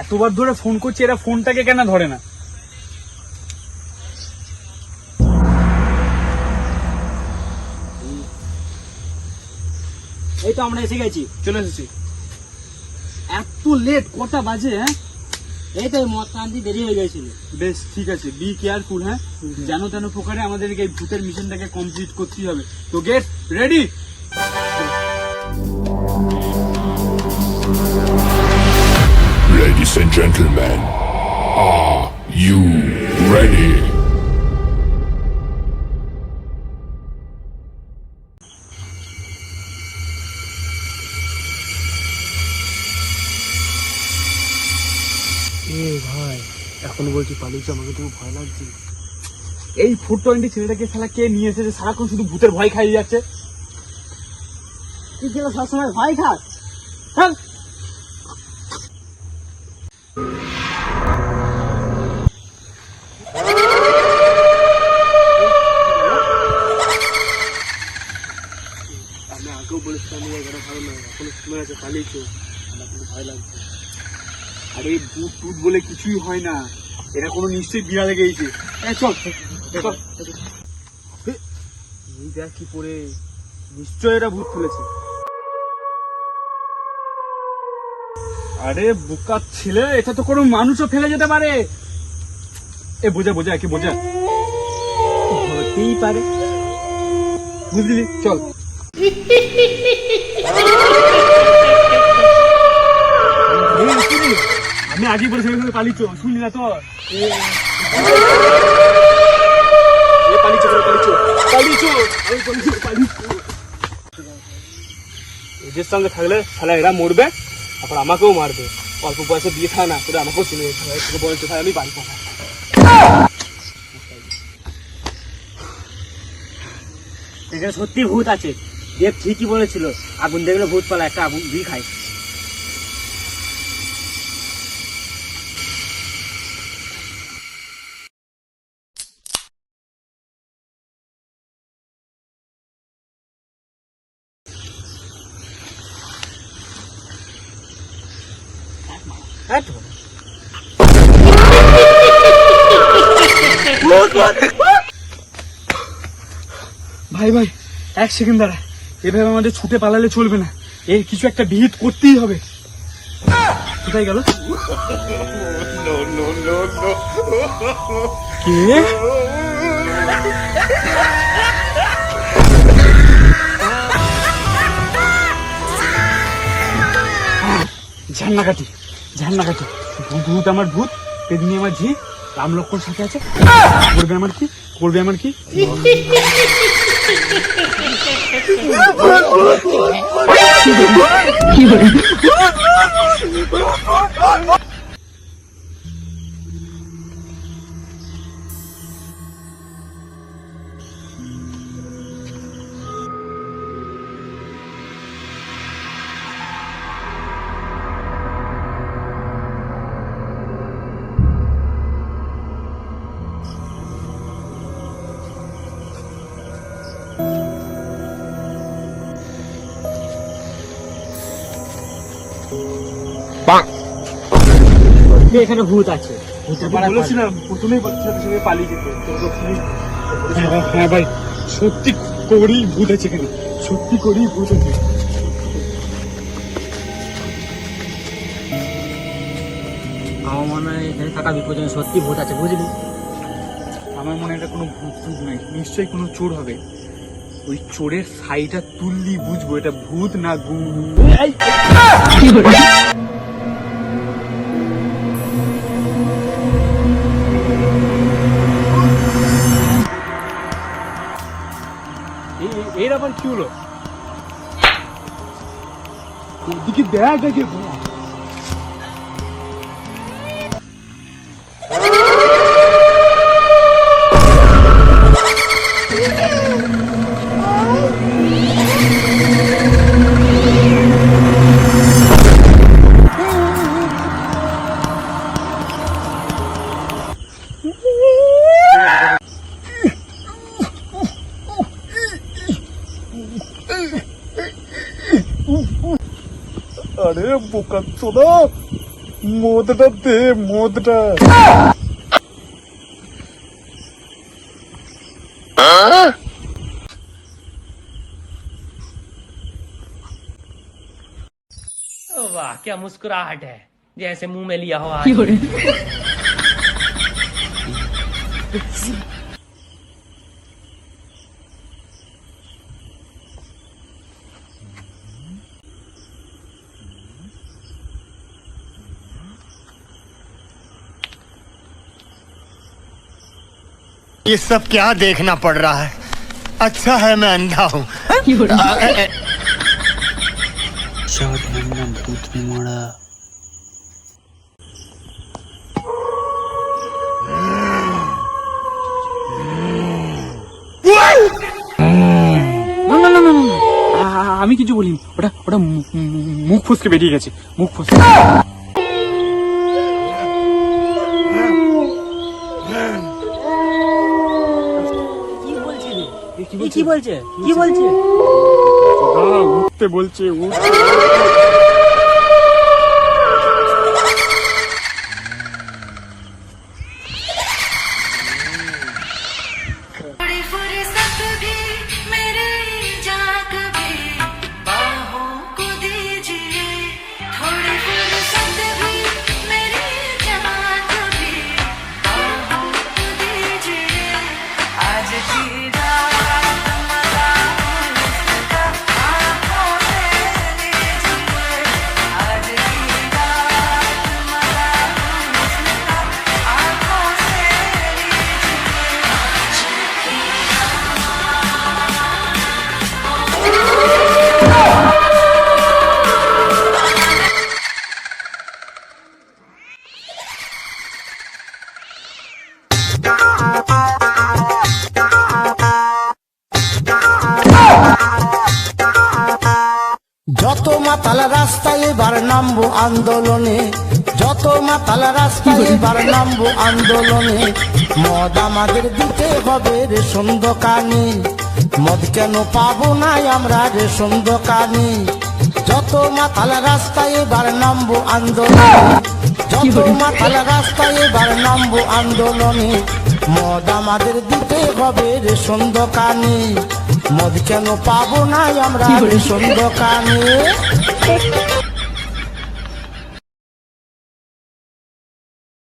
এতবার ধরে ফোন করছি, এরা ফোনটাকে কেন ধরে না? এই তো আমরা এসে গেছি। চলে এসেছি। এত লেট, কটা বাজে? হ্যাঁ, এই তো মদ কান্তি দেরি হয়ে গেছিল। বেশ ঠিক আছে, বি কেয়ারফুল। হ্যাঁ, যেন তেন প্রকারে আমাদেরকে এই ভূতের মিশনটাকে কমপ্লিট করতেই হবে। তো get ready. Ladies and gentlemen, are you ready? ভাই এখন বলছি পালিয়েছে, আমাকে তো ভয় লাগছে। এই 420 ছেলেটাকে শালা কে নিয়ে এসেছে? সারাক্ষণ শুধু ভূতের ভয় খাইয়ে যাচ্ছে। তুই যেন সবসময় ভয় খাস। হ্যাঁ, আমি আগেও বলেছিলাম এই জায়গাটা ভালো নয়, এখন সময় আছে, পালিয়েছে। আমার কিন্তু ভয় লাগছে। আরে ভূত টুত বলে কিছুই হয় না, এটা কোনো নিশ্চয়ই বিড়ালে গেছে। চল চল। এই দেখ কি করে, নিশ্চয় এটা ভূত তুলেছে। আরে বোকা ছেলে, এটা তো কোনো মানুষও ফেলে যেতে পারে। এ বোঝা বোঝা, একে বোঝা। হতেই পারে, বুঝলি? চল। আমি আগেই বলেছি পালিয়েছ, শুনলি না তো? এদের সঙ্গে থাকলে শালা এরা মরবে, তারপর আমাকেও মারবে। অল্প বয়সে বিয়ে খায় না তোরা, আমাকেও চিনে বলছে ভাই আমি বাড়ি পাঠাই। এখানে সত্যি ভূত আছে। দেব ঠিকই বলেছিল, আগুন দেখলে ভূত পালা, একটা আগুন দিয়ে খায়। ভাই ভাই 1 সেকেন্ড দাঁড়া, এভাবে আমাদের ছুটে পালালে চলবে না, এর কিছু একটা বিহিত করতেই হবে। কোথায় গেল? কে? ঝান্নাকাটি ঝান্নাকাটি, ভূত আমার ভূত, পেদিনী আমার ঝি, রাম লক্ষ্মণ সাথে আছে। করবে আমার কি, করবে আমার কি? এখানে ভূত আছে। বলেছিলাম প্রথমেই পালিয়ে যেতে। হ্যাঁ ভাই, সত্যি করেই ভূত আছে এখানে, সত্যি করেই ভূত আছে। আমার মনে হয় এখানে থাকা বিপজ্জনক, সত্যি ভূত আছে, বুঝলি? আমার মনে হয় এটা কোনো ভূত টুত নাই, নিশ্চয়ই কোনো চোর হবে। ওই চোরের ছাইটা তুললি বুঝবো এটা ভূত না গু। এর আবার কি হলো? ওদিকে দেখ আগে। আরে বোকা চোদা, মদটা দে, মদটা। वाह क्या मुस्कुराहट है, जैसे मुंह में लिया हो आज। ये सब क्या देखना पड़ रहा है? अच्छा है मैं अंधा हूँ। ভূত মরা। আমি কিছু বলিনি, ওটা ওটা মুখ ফসকে বেরিয়ে গেছে, মুখ ফসকে। কি বলছে? কি বলছে? উঠতে বলছে, উঠতে। যত মাতাল রাস্তায় এবার নামবো আন্দোলনে, যত মাতাল রাস্তায় এবার নামবো আন্দোলনে। মদ আমাদের দিতে হবে রেশন দোকানে, মদ কেন পাবো না আমরা রেশন দোকানে। যত মাতাল রাস্তায় এবার নামবো আন্দোলনে, যত মাতাল রাস্তায় এবার নামবো আন্দোলনে। মদ আমাদের দিতে হবে রেশন দোকানে, মদ কেন পাবো না আমরা রেশন দোকানে।